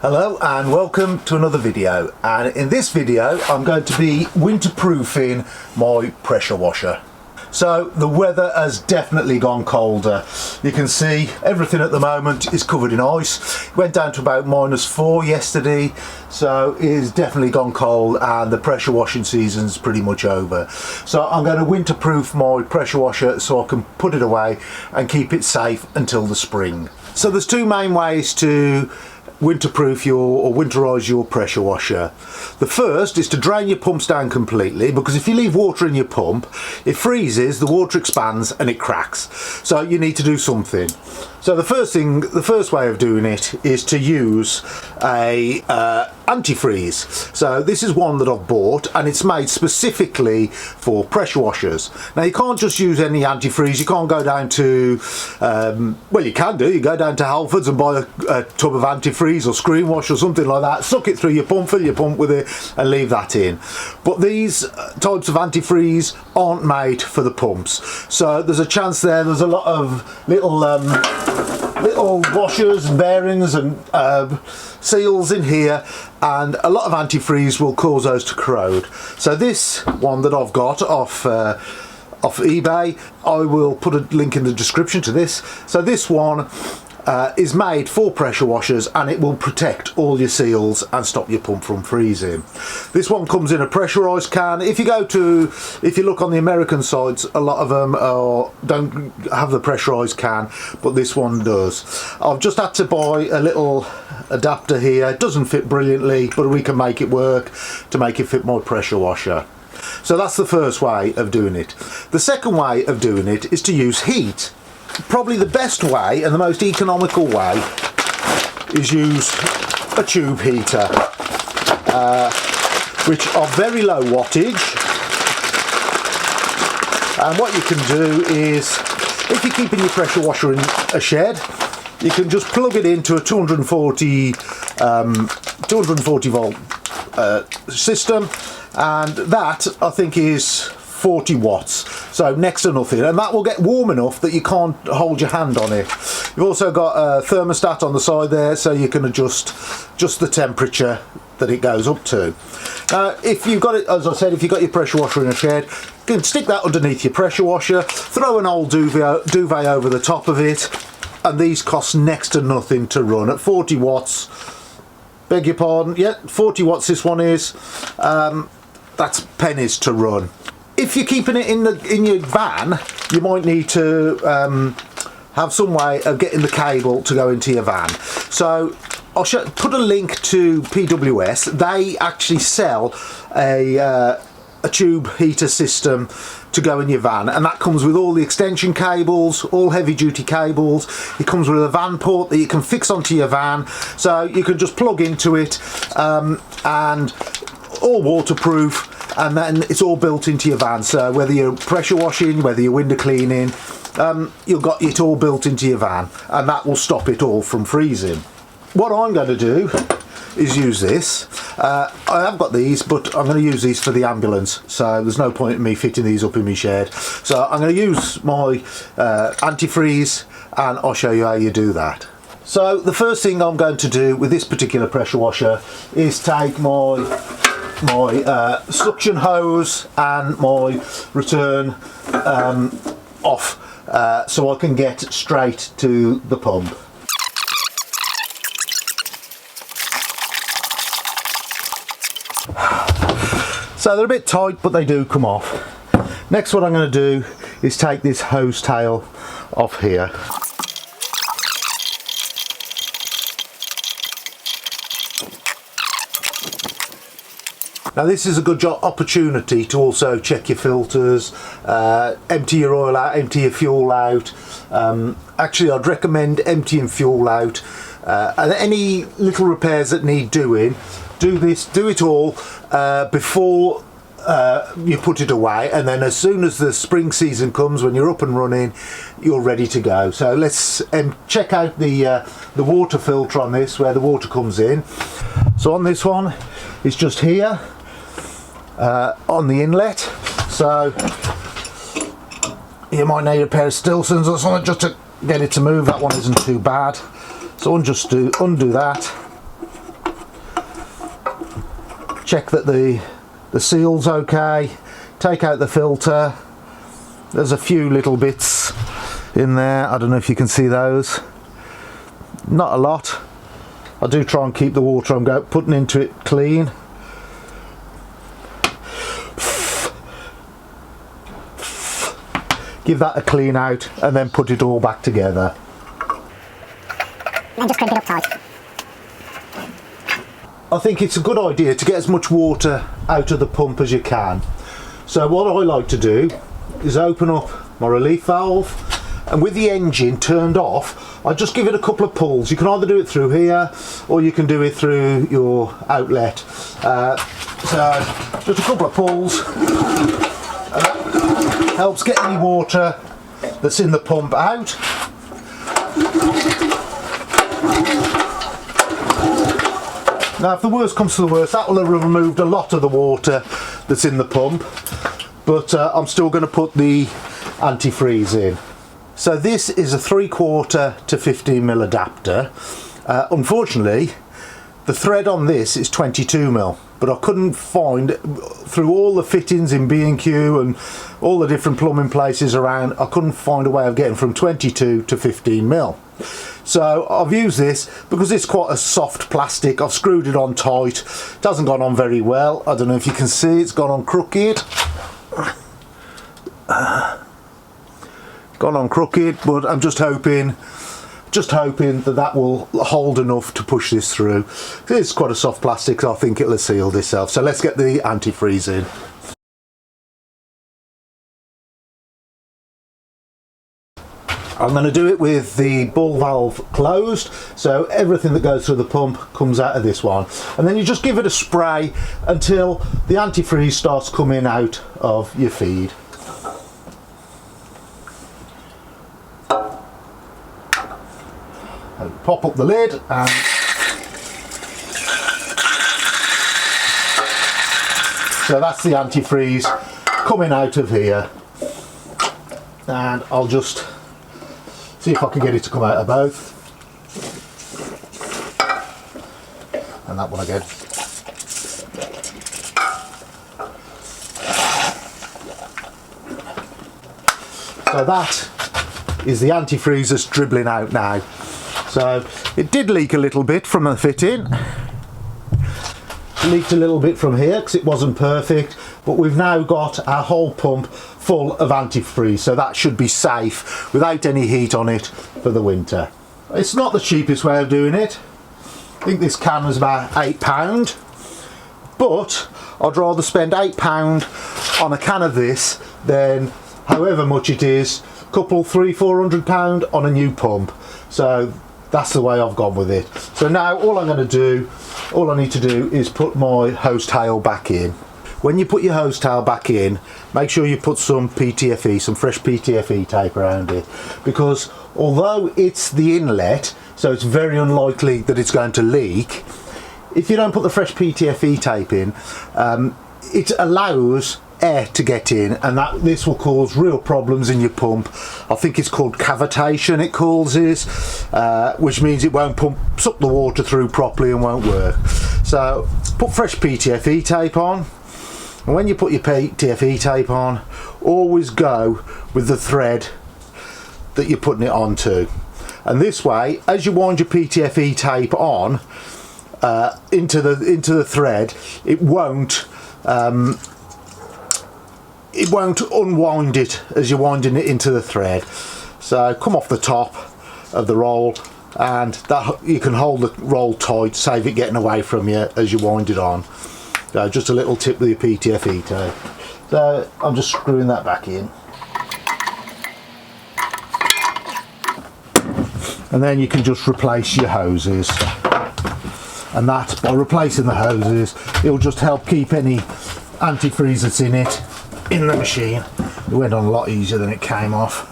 Hello and welcome to another video, and in this video I'm going to be winterproofing my pressure washer. So the weather has definitely gone colder. You can see everything at the moment is covered in ice. It went down to about -4 yesterday, so it has definitely gone cold and the pressure washing season's pretty much over. So I'm going to winterproof my pressure washer so I can put it away and keep it safe until the spring. So there's two main ways to winterproof or winterize your pressure washer. The first is to drain your pumps down completely, because if you leave water in your pump, it freezes, the water expands and it cracks. So you need to do something. So the first way of doing it is to use a antifreeze. So this is one that I've bought and it's made specifically for pressure washers. Now you can't just use any antifreeze. You can't go down to well, you can do, you go down to Halfords and buy a tub of antifreeze or screen wash or something like that, suck it through your pump, fill your pump with it and leave that in. But these types of antifreeze aren't made for the pumps, so there's a chance there's a lot of little washers and bearings and seals in here, and a lot of antifreeze will cause those to corrode. So this one that I've got off eBay, I will put a link in the description to this. So this one is made for pressure washers and it will protect all your seals and stop your pump from freezing. This one comes in a pressurized can. If you look on the American sites, a lot of them don't have the pressurized can, but this one does. I've just had to buy a little adapter here. It doesn't fit brilliantly, but we can make it work to make it fit my pressure washer. So that's the first way of doing it. The second way of doing it is to use heat. Probably the best way and the most economical way is use a tube heater, which are very low wattage. And what you can do is, if you're keeping your pressure washer in a shed, you can just plug it into a 240 volt system, and that I think is 40 watts, so next to nothing, and that will get warm enough that you can't hold your hand on it. You've also got a thermostat on the side there, so you can adjust just the temperature that it goes up to. Now if you've got it, as I said, if you've got your pressure washer in a shed, you can stick that underneath your pressure washer, throw an old duvet over the top of it, and these cost next to nothing to run at 40 watts. Beg your pardon, yeah, 40 watts this one is. That's pennies to run. If you're keeping it in your van, you might need to have some way of getting the cable to go into your van. So I'll put a link to PWS. They actually sell a tube heater system to go in your van, and that comes with all the extension cables, all heavy duty cables. It comes with a van port that you can fix onto your van, so you can just plug into it, and all waterproof, and then it's all built into your van. So whether you're pressure washing, whether you're window cleaning, you've got it all built into your van, and that will stop it all from freezing. What I'm going to do is use this. I have got these, but I'm going to use these for the ambulance, so there's no point in me fitting these up in my shed. So I'm going to use my antifreeze, and I'll show you how you do that. So the first thing I'm going to do with this particular pressure washer is take my suction hose and my return off, so I can get straight to the pump. So they're a bit tight, but they do come off. Next, what I'm going to do is take this hose tail off here. Now this is a good opportunity to also check your filters, empty your oil out, empty your fuel out. Actually, I'd recommend emptying fuel out, and any little repairs that need doing, do it all before you put it away, and then as soon as the spring season comes, when you're up and running, you're ready to go. So let's check out the water filter on this, where the water comes in. So on this one, it's just here on the inlet, so you might need a pair of Stilsons or something just to get it to move. That one isn't too bad, so undo that, check that the seal's okay, take out the filter. There's a few little bits in there, I don't know if you can see those, not a lot. I do try and keep the water I'm putting into it clean. Give that a clean out and then put it all back together. And just crimp it up tight. I think it's a good idea to get as much water out of the pump as you can. So what I like to do is open up my relief valve, and with the engine turned off, I just give it a couple of pulls. You can either do it through here or you can do it through your outlet. So just a couple of pulls, and that helps get any water that's in the pump out. Now if the worst comes to the worst, that will have removed a lot of the water that's in the pump, but I'm still going to put the antifreeze in. So this is a 3/4 to 15mm adapter. Unfortunately the thread on this is 22mm, but I couldn't find, through all the fittings in B&Q and all the different plumbing places around, I couldn't find a way of getting from 22 to 15mm. So I've used this because it's quite a soft plastic. I've screwed it on tight. It hasn't gone on very well. I don't know if you can see, it's gone on crooked. Gone on crooked, but I'm just hoping that that will hold enough to push this through. It's quite a soft plastic, so I think it'll have sealed itself. So let's get the antifreeze in. I'm going to do it with the ball valve closed, so everything that goes through the pump comes out of this one. And then you just give it a spray until the antifreeze starts coming out of your feed. And pop up the lid, and so that's the antifreeze coming out of here. And I'll just see if I can get it to come out of both. And that one again. So that is the antifreeze that's dribbling out now. So it did leak a little bit from the fitting. It leaked a little bit from here because it wasn't perfect, but we've now got our whole pump full of antifreeze, so that should be safe without any heat on it for the winter. It's not the cheapest way of doing it. I think this can was about £8, but I'd rather spend £8 on a can of this than however much it is, couple £300–400 on a new pump. So that's the way I've gone with it. So now all I need to do is put my hose tail back in. When you put your hose tail back in, make sure you put some PTFE, some fresh PTFE tape around it, because although it's the inlet, so it's very unlikely that it's going to leak, if you don't put the fresh PTFE tape in, it allows air to get in, and this will cause real problems in your pump. I think it's called cavitation, it calls this, which means it won't suck the water through properly and won't work. So put fresh PTFE tape on. And when you put your PTFE tape on, always go with the thread that you're putting it onto. And this way, as you wind your PTFE tape on into the thread, it won't unwind it as you're winding it into the thread. So come off the top of the roll, and that you can hold the roll tight, save it getting away from you as you wind it on. So just a little tip with your PTFE tape. So I'm just screwing that back in. And then you can just replace your hoses. And that, by replacing the hoses, it'll just help keep any antifreeze that's in it in the machine. It went on a lot easier than it came off.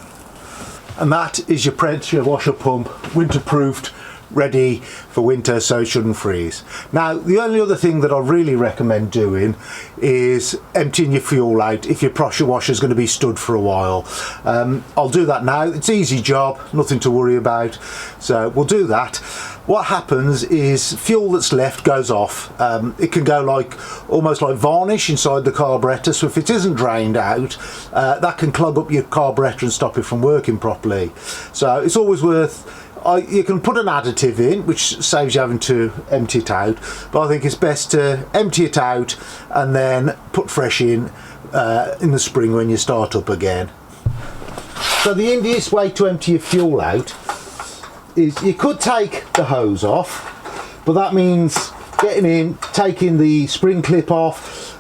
And that is your pressure washer pump, winterproofed, ready for winter, so it shouldn't freeze. Now the only other thing that I really recommend doing is emptying your fuel out if your pressure washer is going to be stood for a while. I'll do that now. It's an easy job, nothing to worry about, so we'll do that. what happens is fuel that's left goes off. It can go like almost like varnish inside the carburetor, so if it isn't drained out, that can clog up your carburetor and stop it from working properly. So it's always worth, you can put an additive in which saves you having to empty it out, but I think it's best to empty it out and then put fresh in the spring when you start up again. So the easiest way to empty your fuel out is you could take the hose off, but that means getting in, taking the spring clip off,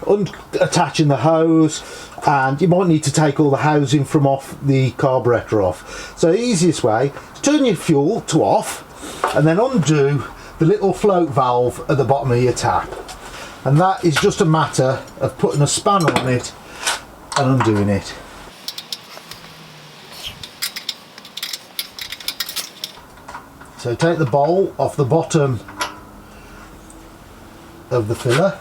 attaching the hose, and you might need to take all the housing from off the carburetor off. So the easiest way is turn your fuel to off and then undo the little float valve at the bottom of your tap, and that is just a matter of putting a spanner on it and undoing it. So take the bowl off the bottom of the filler.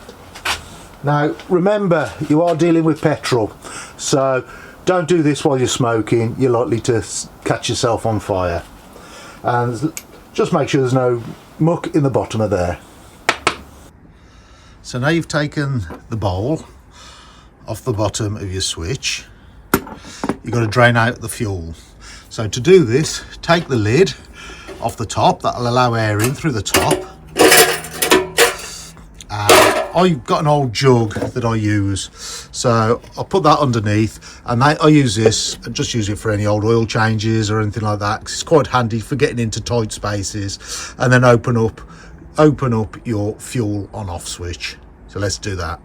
Now remember, you are dealing with petrol, so don't do this while you're smoking. You're likely to catch yourself on fire. And just make sure there's no muck in the bottom of there. So now you've taken the bowl off the bottom of your switch, you've got to drain out the fuel. So to do this, take the lid off the top, that'll allow air in through the top. I've got an old jug that I use, so I'll put that underneath, and I use this, I just use it for any old oil changes or anything like that, 'cause it's quite handy for getting into tight spaces. And then open up your fuel on off switch. So let's do that.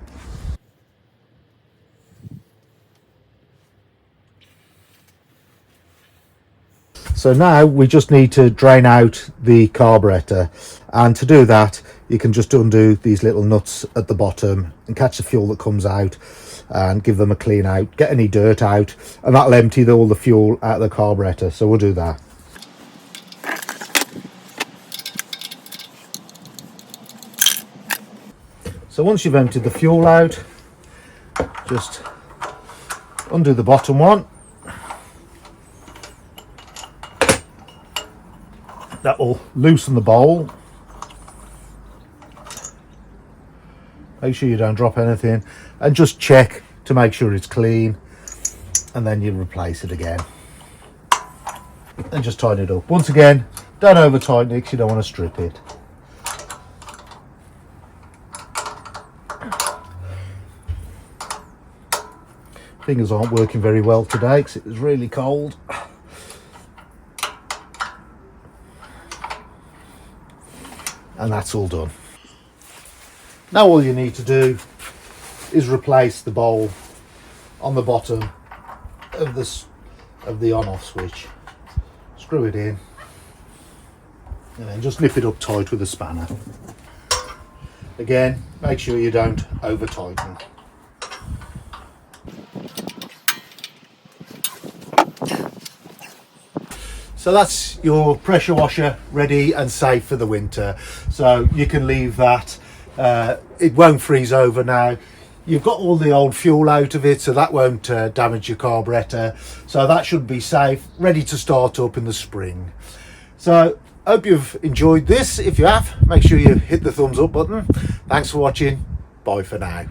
So now we just need to drain out the carburetor, and to do that you can just undo these little nuts at the bottom and catch the fuel that comes out and give them a clean out, get any dirt out, and that'll empty all the fuel out of the carburetor. So we'll do that. So once you've emptied the fuel out, just undo the bottom one. That will loosen the bowl. Make sure you don't drop anything, and just check to make sure it's clean, and then you replace it again and just tighten it up. Once again, don't over tighten it because you don't want to strip it. Fingers aren't working very well today because it was really cold. And that's all done. Now all you need to do is replace the bowl on the bottom of the on-off switch. Screw it in and then just nip it up tight with a spanner. Again, make sure you don't over tighten. So that's your pressure washer ready and safe for the winter. So you can leave that. It won't freeze over now. You've got all the old fuel out of it, so that won't damage your carburetor. So that should be safe, ready to start up in the spring. So hope you've enjoyed this. If you have, make sure you hit the thumbs up button. Thanks for watching. Bye for now.